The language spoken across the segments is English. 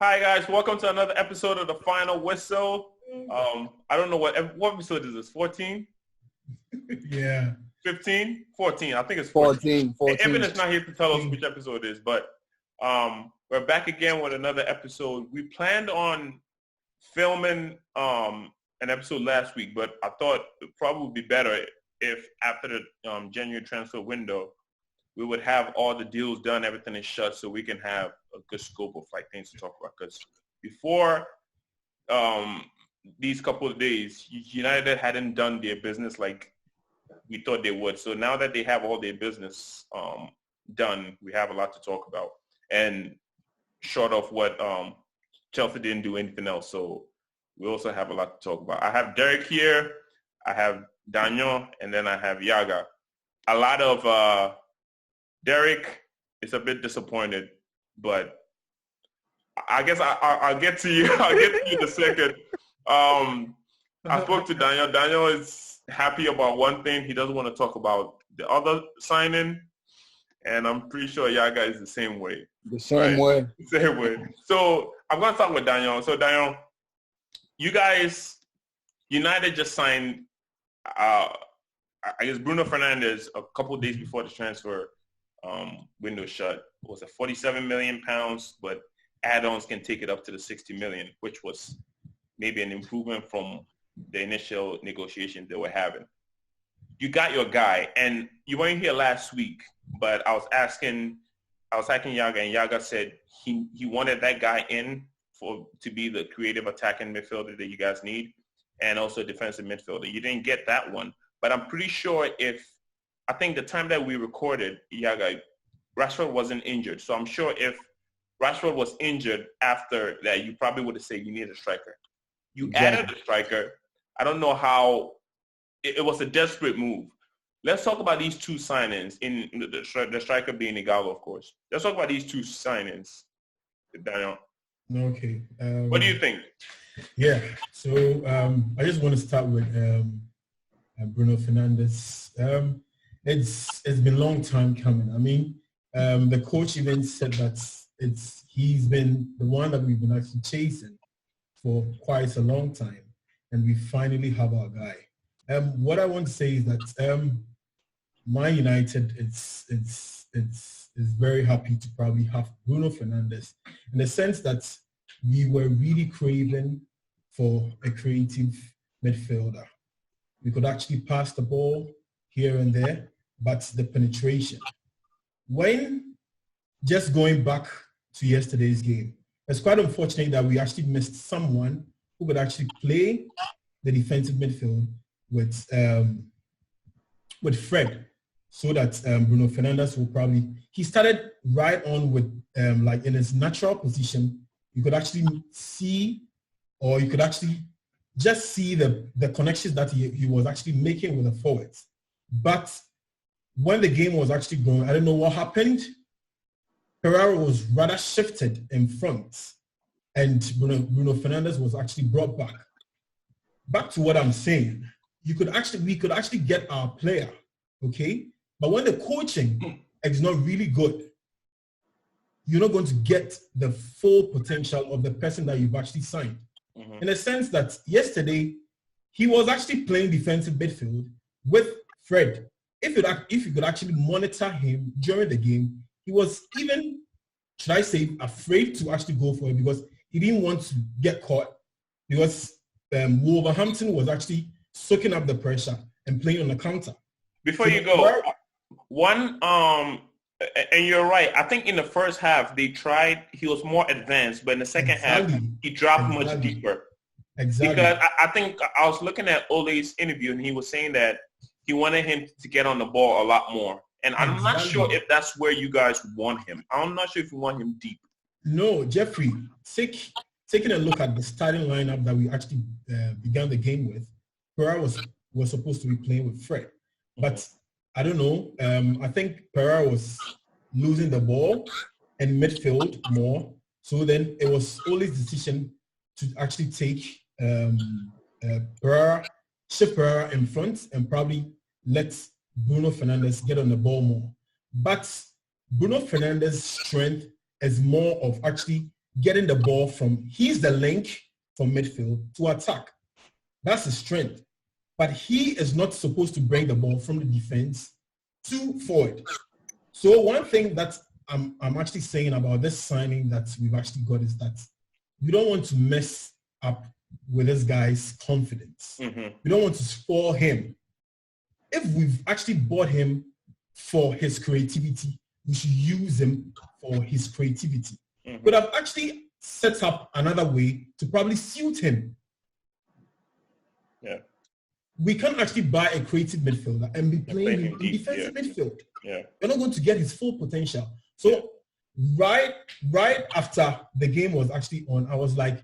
Hi guys, welcome to another episode of the Final Whistle. I don't know what episode is this? 14? Yeah. 15? 14. I think it's 14. 14. Evan is not here to tell us which episode it is, but we're back again with another episode. We planned on filming an episode last week, but I thought it probably would be better if after the January transfer window, we would have all the deals done, everything is shut, so we can have a good scope of things to talk about. Because before these couple of days, United hadn't done their business like we thought they would. So now that they have all their business done, we have a lot to talk about. And short of what Chelsea didn't do anything else, so we also have a lot to talk about. I have Derek here, I have Daniel, and then I have Yaga. A lot of Derek is a bit disappointed, but I guess I'll get to you. I'll get to you in a second. I spoke to Daniel. Daniel is happy about one thing. He doesn't want to talk about the other signing, and I'm pretty sure Yaga is the same way. The same way. Same way. So I'm going to start with Daniel. So Daniel, you guys, United just signed, I guess Bruno Fernandes a couple of days before the transfer window shut. Was it 47 million pounds, but add-ons can take it up to the 60 million, which was maybe an improvement from the initial negotiations they were having. You got your guy, and you weren't here last week, but I was asking Yaga, and Yaga said he wanted that guy in to be the creative attacking midfielder that you guys need, and also defensive midfielder. You didn't get that one, but I'm pretty sure I think the time that we recorded, Yaga, Rashford wasn't injured. So I'm sure if Rashford was injured after that, you probably would have said you need a striker. You added a striker. I don't know how it was a desperate move. Let's talk about these two signings, in the striker being Ighalo, of course. Let's talk about these two signings, Daniel. Okay. What do you think? Yeah. So I just want to start with Bruno Fernandes. It's been a long time coming. I mean, the coach even said that he's been the one that we've been actually chasing for quite a long time, and we finally have our guy. What I want to say is that Man United is very happy to probably have Bruno Fernandes, in the sense that we were really craving for a creative midfielder. We could actually pass the ball here and there, but the penetration. When just going back to yesterday's game, it's quite unfortunate that we actually missed someone who could actually play the defensive midfield with Fred, so that Bruno Fernandes will probably, he started right on with like in his natural position. You could actually see, or you could actually just see the connections that he was actually making with the forwards. But when the game was actually going, I don't know what happened. Pereira was rather shifted in front, and Bruno Fernandes was actually brought back. Back to what I'm saying, we could actually get our player, okay? But when the coaching is not really good, you're not going to get the full potential of the person that you've actually signed. Mm-hmm. In a sense that yesterday, he was actually playing defensive midfield with Fred. If you could actually monitor him during the game, he was even, should I say, afraid to actually go for it, because he didn't want to get caught, because Wolverhampton was actually soaking up the pressure and playing on the counter. Before you go, and you're right. I think in the first half, he was more advanced, but in the second half, he dropped much deeper. Exactly. Because I think I was looking at Ole's interview, and he was saying that he wanted him to get on the ball a lot more. And I'm not sure if that's where you guys want him. I'm not sure if you want him deep. No, Jeffrey, taking a look at the starting lineup that we actually began the game with, Pereira was supposed to be playing with Fred. But I don't know. I think Pereira was losing the ball in midfield more. So then it was Ole's decision to actually take shift Pereira in front and probably let Bruno Fernandes get on the ball more. But Bruno Fernandes' strength is more of actually getting the ball he's the link from midfield to attack. That's his strength. But he is not supposed to bring the ball from the defense to forward. So one thing that I'm actually saying about this signing that we've actually got is that we don't want to mess up with this guy's confidence. We don't want to spoil him. If we've actually bought him for his creativity, we should use him for his creativity. But I've actually set up another way to probably suit him. Yeah. We can't actually buy a creative midfielder and be playing him in defensive midfield. Yeah. You're not going to get his full potential. So right after the game was actually on, I was like,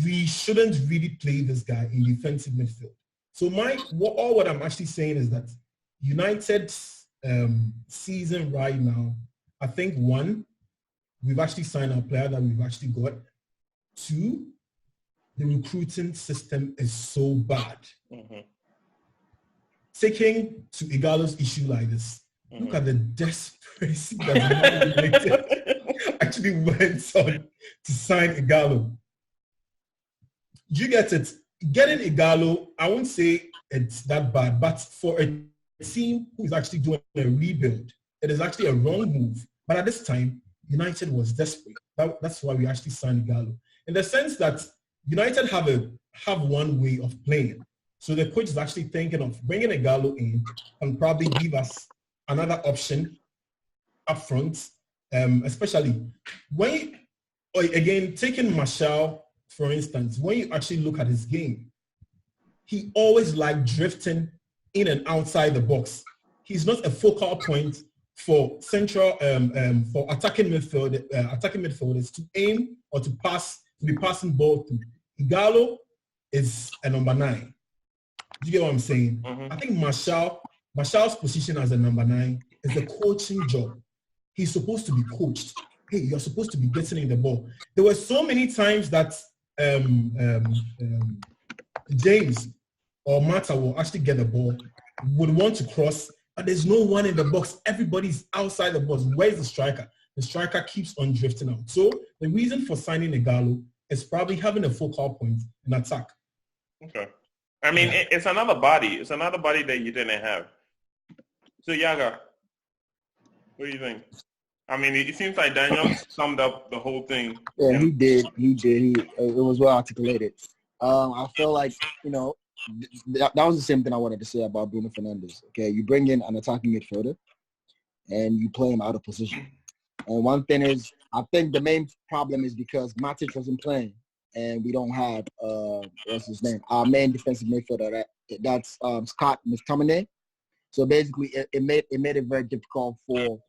we shouldn't really play this guy in defensive midfield. So what I'm actually saying is that United's season right now, I think one, we've actually signed a player that we've actually got. Two, the recruiting system is so bad. Taking to Ighalo's issue like this, look at the desperation that Man United actually went on to sign Ighalo. You get it? Getting Ighalo, I won't say it's that bad, but for a team who is actually doing a rebuild, it is actually a wrong move. But at this time, United was desperate. That's why we actually signed Ighalo. In the sense that United have one way of playing. So the coach is actually thinking of bringing Ighalo in and probably give us another option up front, especially taking Martial, for instance, when you actually look at his game, he always liked drifting in and outside the box. He's not a focal point for central for attacking midfielders to aim or to be passing ball to. Ighalo is a number 9. Do you get what I'm saying? I think Martial's position as a number 9 is a coaching job. He's supposed to be coached. Hey, you're supposed to be getting in the ball. There were so many times that James or Mata will actually get the ball, would want to cross, but there's no one in the box. Everybody's outside the box. Where's the striker? The striker keeps on drifting out. So the reason for signing Ighalo is probably having a focal point in attack. Okay. I mean, it's another body. It's another body that you didn't have. So, Yaga, what do you think? I mean, it seems like Daniel summed up the whole thing. Yeah, he did. It was well articulated. I feel like, that was the same thing I wanted to say about Bruno Fernandes. Okay, you bring in an attacking midfielder and you play him out of position. And one thing is, I think the main problem is because Matic wasn't playing and we don't have, what's his name? Our main defensive midfielder, that's Scott McTominay. So basically, it made it very difficult for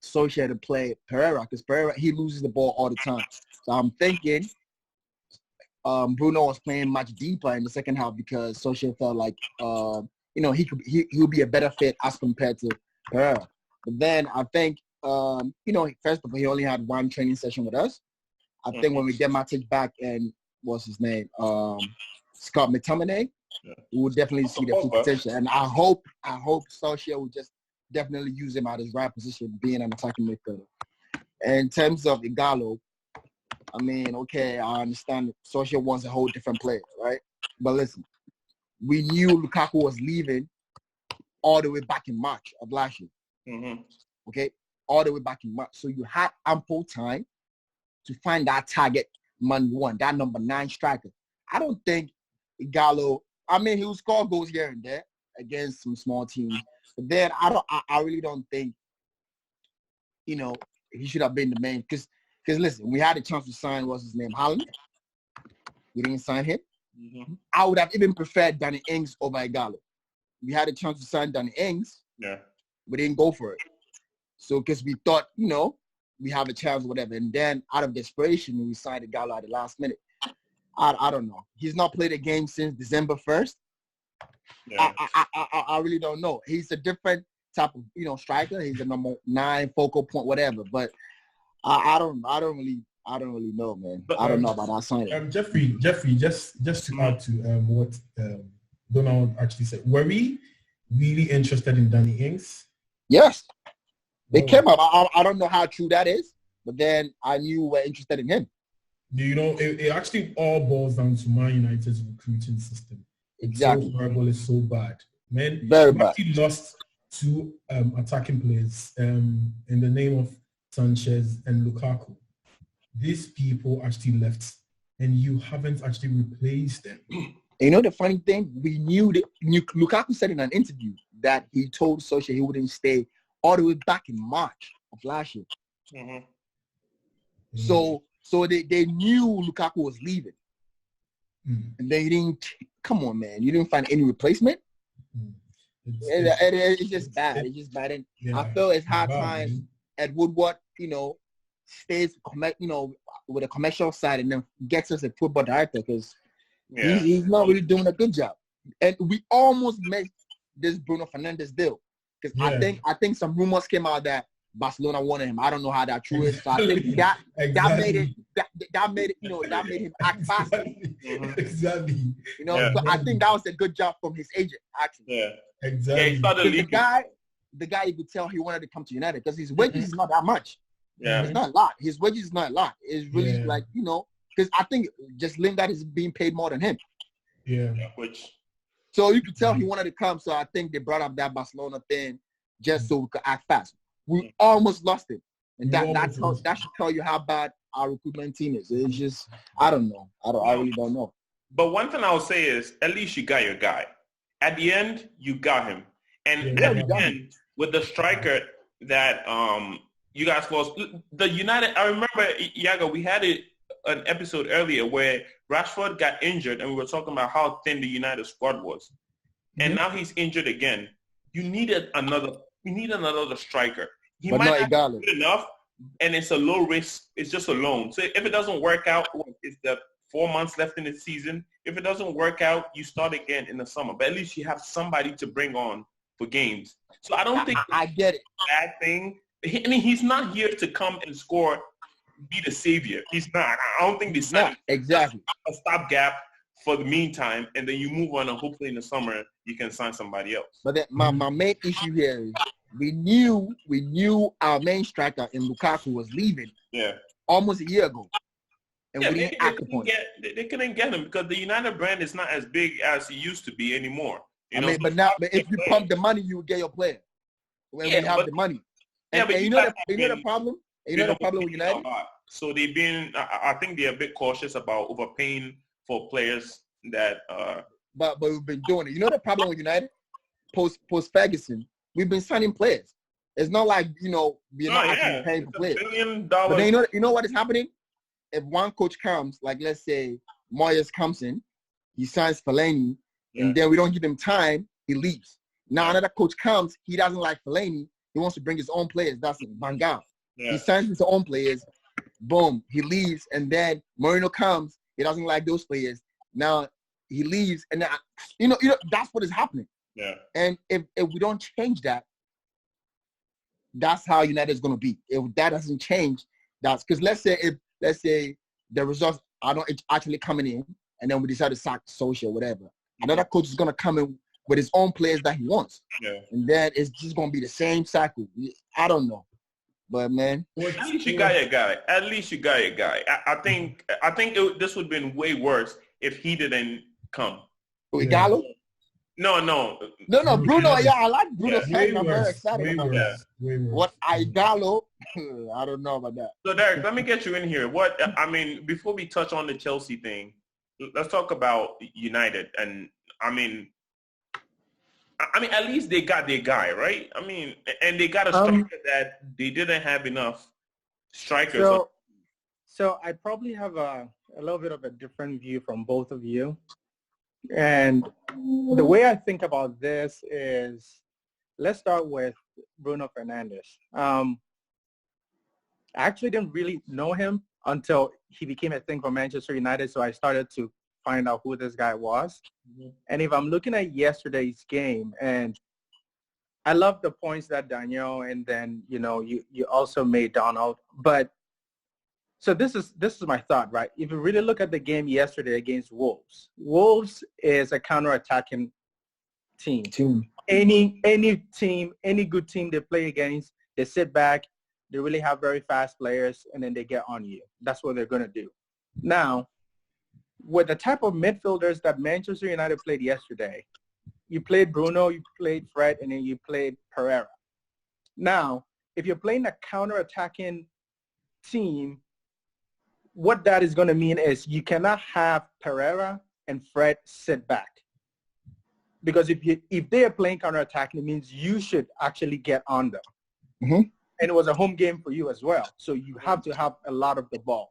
Solskjaer to play Pereira because Pereira, he loses the ball all the time. So I'm thinking Bruno was playing much deeper in the second half because Solskjaer felt like, he'll be a better fit as compared to Pereira. But then I think, first of all, he only had one training session with us. I think when we get Matic back and what's his name, Scott McTominay, we will definitely see the full potential. And I hope Solskjaer will just definitely use him at his right position, being an attacking midfielder. And in terms of Ighalo, I mean, okay, I understand Solskjaer wants a whole different player, right? But listen, we knew Lukaku was leaving all the way back in March of last year. Okay? All the way back in March. So you had ample time to find that target man one, that number 9 striker. I don't think Ighalo, I mean, he will score goals here and there against some small teams. But then I really don't think, he should have been the main. Because listen, we had a chance to sign, what's his name, Haaland. We didn't sign him. I would have even preferred Danny Ings over Ighalo. We had a chance to sign Danny Ings. Yeah. We didn't go for it. So because we thought, we have a chance or whatever. And then out of desperation, we signed Ighalo at the last minute. I don't know. He's not played a game since December 1st. Yeah. I really don't know. He's a different type of striker. He's a number 9 focal point, whatever. But I don't really know, man. But, I don't know about that signing. Jeffrey, just to add to what Donald actually said, were we really interested in Danny Ings? Yes. They came up. I don't know how true that is. but then I knew we were interested in him. It actually all boils down to Man United's recruiting system. Exactly. It's so horrible. It's so bad. Man, Very we bad. actually lost two attacking players in the name of Sanchez and Lukaku. These people actually left, and you haven't actually replaced them. You know the funny thing? We knew that Lukaku said in an interview that he told Solskjaer he wouldn't stay all the way back in March of last year. Mm-hmm. So they knew Lukaku was leaving. And then you didn't, come on, man. You didn't find any replacement? It's just bad. It's just bad. And I feel it's hard times at Woodward, stays, with a commercial side and then gets us a football director because he's not really doing a good job. And we almost made this Bruno Fernandes deal because I think some rumors came out that Barcelona wanted him. I don't know how that true is. So I think that made him act faster. Exactly. So I think that was a good job from his agent, actually. Yeah, exactly. The guy, you could tell he wanted to come to United because his wages is not that much. Yeah, it's not a lot. His wages is not a lot. It's really because I think just Lingard is being paid more than him. Yeah. So you could tell he wanted to come. So I think they brought up that Barcelona thing just so we could act fast. We almost lost it. And that should tell you how bad our recruitment team is. It's just, I don't know. I really don't know. But one thing I would say is, at least you got your guy. At the end, you got him. And at the end, with the striker that you guys lost, the United, I remember, Iago, we had an episode earlier where Rashford got injured and we were talking about how thin the United squad was. And now he's injured again. You needed another striker. He might not be good enough, and it's a low risk. It's just a loan. So if it doesn't work out, it's the 4 months left in the season. If it doesn't work out, you start again in the summer. But at least you have somebody to bring on for games. So I don't think I get it. Bad thing. I mean, he's not here to come and score, be the savior. He's not. I don't think this is exactly a stopgap for the meantime, and then you move on, and hopefully in the summer you can sign somebody else. But then my main issue here is we knew our main striker in Lukaku was leaving. Yeah. Almost a year ago, and we didn't act upon it. They couldn't get him because the United brand is not as big as it used to be anymore. But if you pump the money, you will get your player. When we have the money. And you know the problem? You know the problem with United? So I think they're a bit cautious about overpaying for players that But we've been doing it. You know the problem with United? Post Ferguson, we've been signing players. It's not like, we're not actually paying for players. $1 billion. But then you know what is happening? If one coach comes, like let's say Moyes comes in, he signs Fellaini, and then we don't give him time, he leaves. Now another coach comes, he doesn't like Fellaini, he wants to bring his own players. That's Van Gaal. Yeah. He signs his own players, boom, he leaves, and then Mourinho comes, he doesn't like those players. Now he leaves, and then, that's what is happening. Yeah. And if we don't change that, that's how United is going to be. If that doesn't change, that's because let's say the results are not actually coming in, and then we decide to sack Solskjaer, whatever. Another coach is going to come in with his own players that he wants. Yeah. And then it's just going to be the same cycle. I don't know. But, man. At least you got your guy. I think this would have been way worse if he didn't come. Ighalo? No, Bruno. Yeah, I like Bruno Fernandes. I'm very excited about that. What Ighalo? I don't know about that. So, Derek, let me get you in here. Before we touch on the Chelsea thing, let's talk about United. And, at least they got their guy, right? And they got a striker that they didn't have enough strikers. So I probably have a little bit of a different view from both of you. And the way I think about this is, let's start with Bruno Fernandes. I actually didn't really know him until he became a thing for Manchester United, so I started to find out who this guy was. Mm-hmm. And if I'm looking at yesterday's game, and I love the points that Daniel and then, you also made, Donald, but so this is my thought, right? If you really look at the game yesterday against Wolves is a counter-attacking team. Any team, any good team they play against, they sit back, They really have very fast players, and then they get on you. That's what they're going to do. Now, with the type of midfielders that Manchester United played yesterday, you played Bruno, you played Fred, and then you played Pereira. Now, if you're playing a counter-attacking team, what that is going to mean is you cannot have Pereira and Fred sit back. Because if they are playing counter-attacking, it means you should actually get on them. Mm-hmm. And it was a home game for you as well. So you have to have a lot of the ball.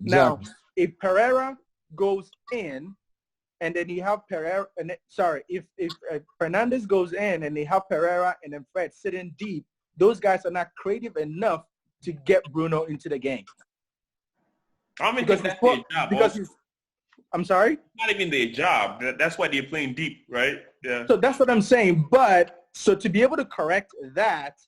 Exactly. Now, if Pereira goes in, and then you have Pereira, if Fernandes goes in and they have Pereira and then Fred sitting deep, those guys are not creative enough to get Bruno into the game. I don't think that's their job. I'm sorry? Not even their job. That's why they're playing deep, right? Yeah. So that's what I'm saying. But so to be able to correct that,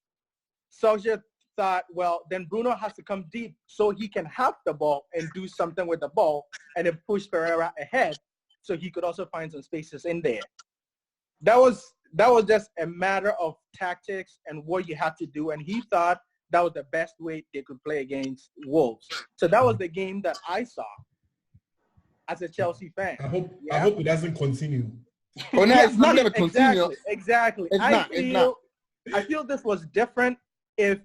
Solskjaer thought, well, then Bruno has to come deep so he can have the ball and do something with the ball and then push Pereira ahead so he could also find some spaces in there. That was just a matter of tactics and what you had to do. And he thought that was the best way they could play against Wolves. So that was the game that I saw as a Chelsea fan. I hope it doesn't continue. Oh, no, it's not going to continue. Exactly. It's not. I feel this was different. If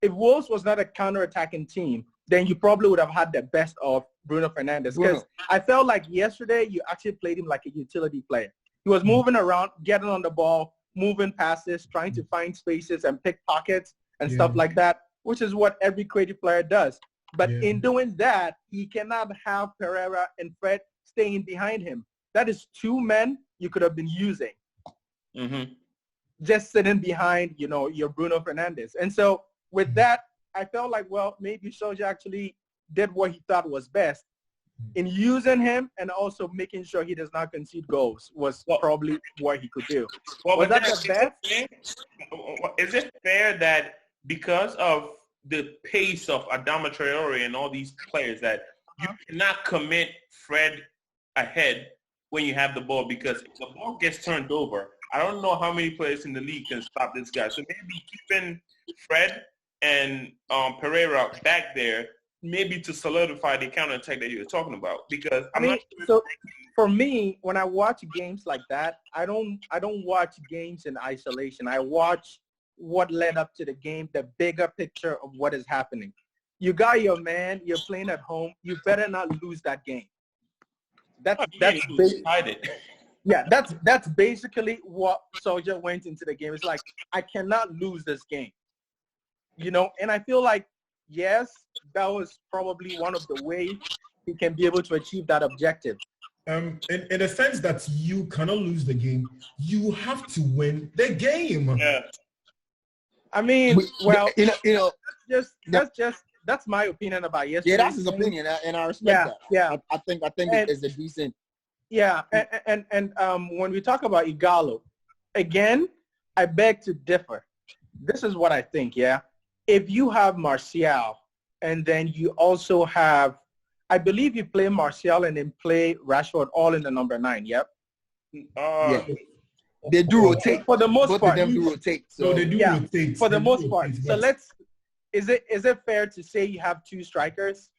Wolves was not a counter-attacking team, then you probably would have had the best of Bruno Fernandes. Because I felt like yesterday you actually played him like a utility player. He was moving around, getting on the ball, moving passes, trying to find spaces and pick pockets and stuff like that, which is what every creative player does. But in doing that, he cannot have Pereira and Fred staying behind him. That is two men you could have been using. Mm-hmm. Just sitting behind, your Bruno Fernandes. And so with that, I felt like, well, maybe Solskjaer actually did what he thought was best in using him and also making sure he does not concede goals was probably what he could do. Well, was that the best? Is it fair that because of the pace of Adama Traore and all these players that you cannot commit Fred ahead when you have the ball? Because if the ball gets turned over, I don't know how many players in the league can stop this guy. So maybe keeping Fred and Pereira back there, maybe to solidify the counterattack that you're talking about. Because so for me, when I watch games like that, I don't watch games in isolation. I watch what led up to the game, the bigger picture of what is happening. You got your man, you're playing at home, you better not lose that game. That's basically what Solskjaer went into the game. It's like, I cannot lose this game. And I feel like, yes, that was probably one of the ways he can be able to achieve that objective. In the sense that you cannot lose the game, you have to win the game. Yeah. I mean, that's my opinion about yesterday. Yeah, that's his opinion, and I respect that. Yeah. I think it's a decent. Yeah, and when we talk about Ighalo, again, I beg to differ. This is what I think. Yeah, if you have Martial, and then you also have, I believe you play Martial and then play Rashford all in the number 9. Yep. Yeah. They do rotate. For the most part. Both of them do rotate. So they do rotate. For the most part. So is it fair to say you have 2 strikers?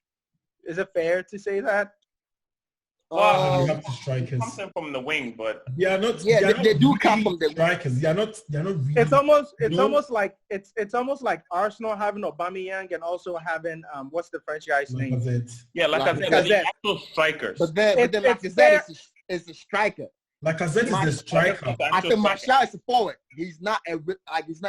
Is it fair to say that? You have 2 strikers. Something from the wing, but they are not. Yeah, they do really come from the strikers. They're not really. It's almost like Arsenal having Aubameyang and also having what's the French guy's name? Yeah, Lacazette. They're actual strikers. But then Lacazette is a striker. Lacazette is the striker. I think Martial is a forward. He's not a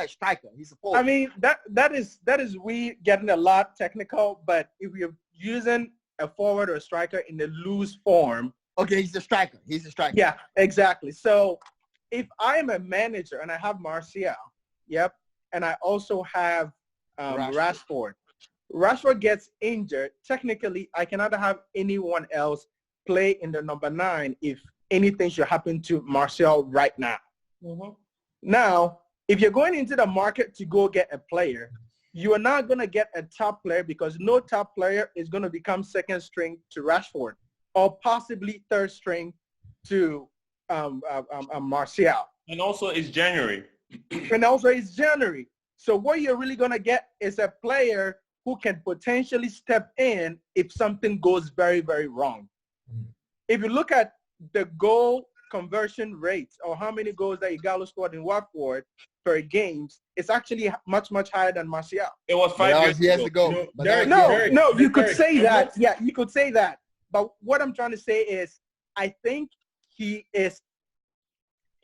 striker. He's a forward. I mean that is we getting a lot technical, but if we're using a forward or a striker in the loose form, okay, he's a striker. Yeah, exactly. So if I am a manager and I have Martial, yep, and I also have Rashford gets injured, technically I cannot have anyone else play in the number 9 if anything should happen to Martial right now. Mm-hmm. Now, if you're going into the market to go get a player, you are not going to get a top player because no top player is going to become second string to Rashford or possibly third string to Martial. And also it's January. So what you're really going to get is a player who can potentially step in if something goes very, very wrong. If you look at the goal conversion rate or how many goals that Ighalo scored in Watford per games, it's actually much, much higher than Martial. It was 5 years ago. You could say that. Yeah, you could say that. But what I'm trying to say is I think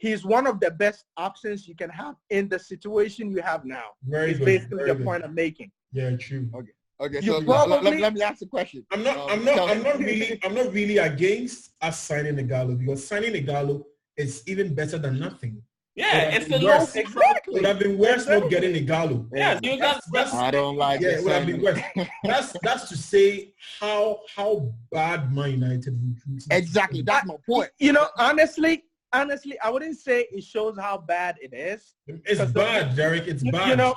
he's one of the best options you can have in the situation you have now. It's basically the point I'm making. Yeah, true. Okay. So let me ask a question. I'm not really against us signing Ighalo, because signing Ighalo is even better than nothing. Yeah, it's the worst. Exactly. It would have been worse not getting Ighalo. Yeah, I don't like it. It would have been worse. That's to say how bad Man United recruiting. Exactly. That's my point. Honestly, I wouldn't say it shows how bad it is. It's bad, Derek. It's bad.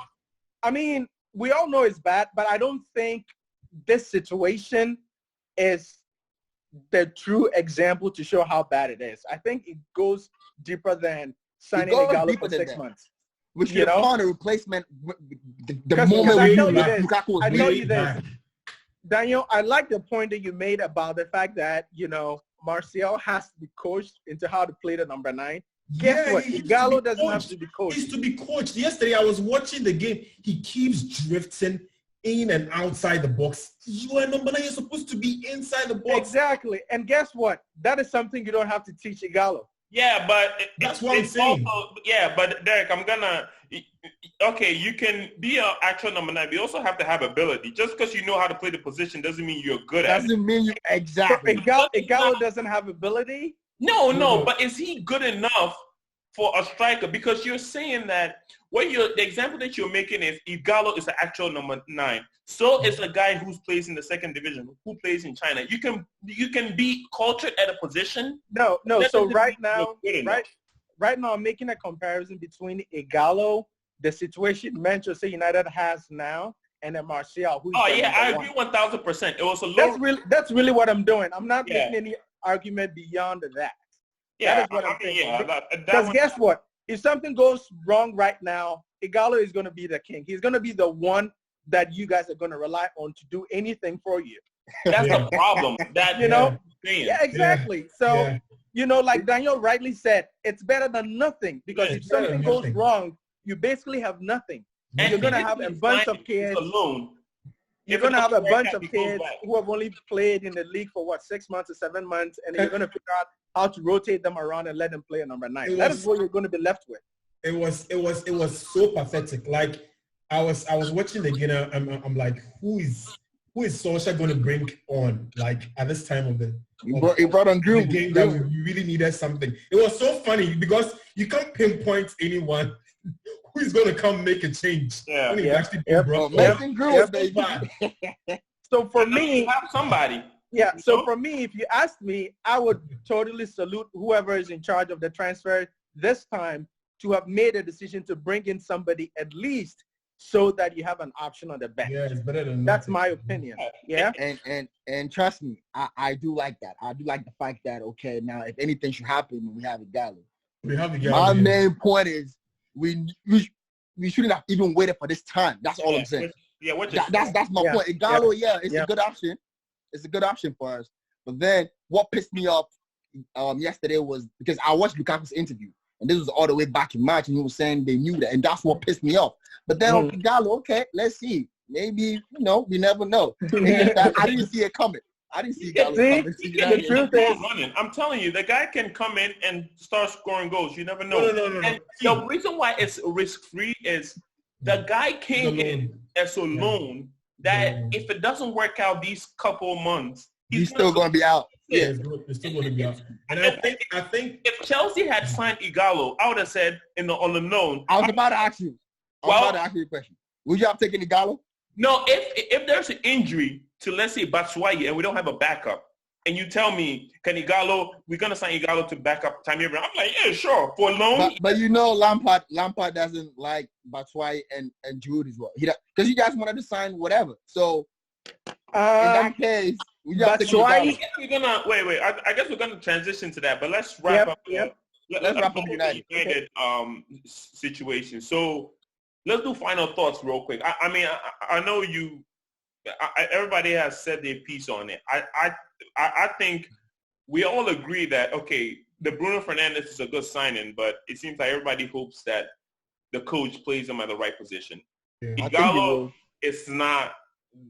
We all know it's bad, but I don't think this situation is the true example to show how bad it is. I think it goes deeper than signing Ighalo for 6 months. Which you found a replacement the moment I know you this. Daniel, I like the point that you made about the fact that, Martial has to be coached into how to play the number 9. Guess what? Ighalo doesn't have to be coached. He's to be coached. Yesterday, I was watching the game. He keeps drifting in and outside the box. You are number 9. You're supposed to be inside the box. Exactly. And guess what? That is something you don't have to teach Ighalo. Yeah, but that's what I'm saying. Also, yeah, but Derek, you can be an actual number 9, but you also have to have ability. Just because you know how to play the position doesn't mean you're good at it. Doesn't mean you exactly. So Ighalo doesn't have ability? No, but is he good enough for a striker? Because you're saying that the example that you're making is Ighalo is the actual number 9. So is a guy who plays in the 2nd division, who plays in China. You can be cultured at a position. No. So right now, I'm making a comparison between Ighalo, the situation Manchester United has now, and then Martial. I agree 1,000%. It was a low. That's really what I'm doing. I'm not making any argument beyond that. Yeah, that is what I'm thinking. Because guess what? If something goes wrong right now, Ighalo is going to be the king. He's going to be the one that you guys are going to rely on to do anything for you. That's the problem. Yeah, exactly. So, like Daniel rightly said, it's better than nothing, because if something goes wrong, you basically have nothing. And you're going to have a bunch of kids alone. You're going to have a bunch of kids who have only played in the league for 6 months or 7 months, and you're going to figure out how to rotate them around and let them play a number 9. That is what you're going to be left with. It was so pathetic. Like I was watching the game. I'm like, who is Solskjaer going to bring on? Like at this time of the he brought on Groom. The game that we really needed something. It was so funny because you can't pinpoint anyone who is going to come make a change. Yeah. So for me, have somebody. Yeah. So for me, if you asked me, I would totally salute whoever is in charge of the transfer this time to have made a decision to bring in somebody at least so that you have an option on the bench. Yeah, it's better than That's my opinion. Yeah. And trust me, I do like that. I do like the fact that, okay, now if anything should happen, we have Ighalo. My main point is we shouldn't have even waited for this time. That's all I'm saying. Yeah, that's my point. Ighalo, it's a good option. It's a good option for us. But then what pissed me off yesterday was because I watched Lukaku's interview, and this was all the way back in March, and he was saying they knew that, and that's what pissed me off. But then on Ighalo, okay, let's see. Maybe, we never know. I didn't see it coming. I didn't see Ighalo coming. The truth is, I'm telling you, the guy can come in and start scoring goals. You never know. No. And the reason why it's risk-free is the guy came in as a loan that if it doesn't work out these couple months, he's still going to be out. Yeah, it's still going to be out. And I think if Chelsea had signed Ighalo, I would have said on the loan. I was about to ask you. A question. Would you have taken Ighalo? No, if there's an injury to, let's say, Batshuayi, and we don't have a backup, and you tell me, we're going to sign Ighalo to back up Tammy Abraham, I'm like, yeah, sure, for a loan. But Lampard doesn't like Batshuayi and Giroud as well. Because you guys wanted to sign whatever. So, in that case, we got to Batshuayi. I guess we're going to transition to that, but let's wrap up. Let's wrap up United. Situation. So, let's do final thoughts real quick. I mean, I know everybody has said their piece on it. I think we all agree that, okay, the Bruno Fernandes is a good signing, but it seems like everybody hopes that the coach plays him at the right position. Yeah. Ighalo is not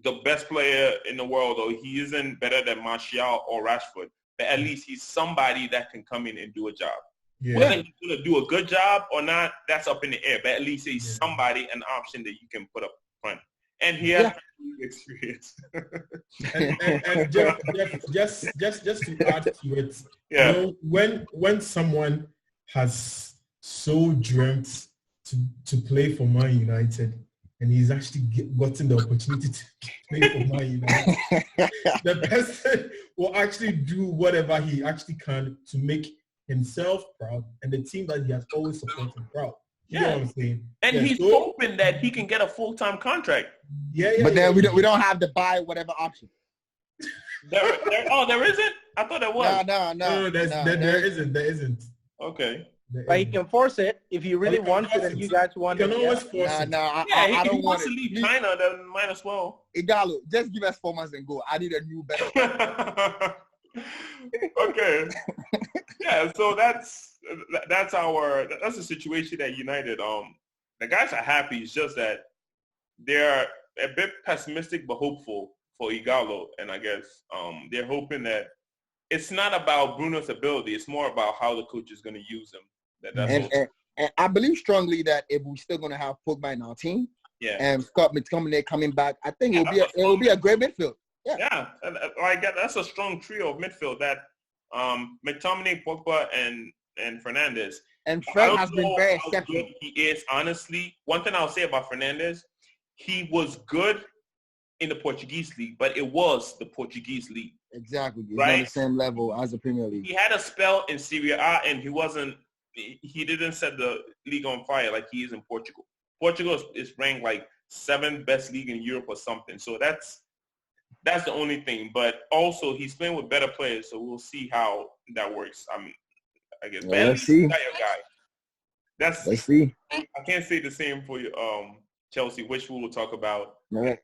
the best player in the world, or he isn't better than Martial or Rashford, but at least he's somebody that can come in and do a job. Yeah. Whether he's going to do a good job or not, that's up in the air, but at least he's somebody, an option that you can put up front. And he has experience. and just to add to it, you know, when someone has so dreamt to play for Man United and he's actually gotten the opportunity to play for Man United, the person will actually do whatever he actually can to make himself proud and the team that he has always supported proud. You know what I'm saying? And he's hoping that he can get a full-time contract. But then we don't have the buy whatever option. There isn't? I thought there was. No. There isn't. Okay. But he can force it if he really wants it and you guys want it. You can always force it. I don't want to leave China, then might as well. Ighalo, just give us 4 months and go. I need a new better. Okay. Yeah, so that's the situation at United. The guys are happy. It's just that they're a bit pessimistic but hopeful for Ighalo, and I guess they're hoping that it's not about Bruno's ability. It's more about how the coach is going to use him. And I believe strongly that if we're still going to have Pogba in our team, and Scott McTominay coming back, I think it will be a great midfield. Yeah, that's a strong trio of midfield. That McTominay, Pogba, and Fernandes. And Fred has been very exceptional. He is, honestly. One thing I'll say about Fernandes, he was good in the Portuguese league, but it was the Portuguese league. Exactly. It's right? not the same level as the Premier League. He had a spell in Serie A, and he didn't set the league on fire like he is in Portugal. Portugal is ranked like 7th best league in Europe or something. So that's the only thing. But also, he's playing with better players, so we'll see how that works. I guess. Yeah, let's see. Got your guy. Let's see. I can't say the same for Chelsea, which we will talk about. All right.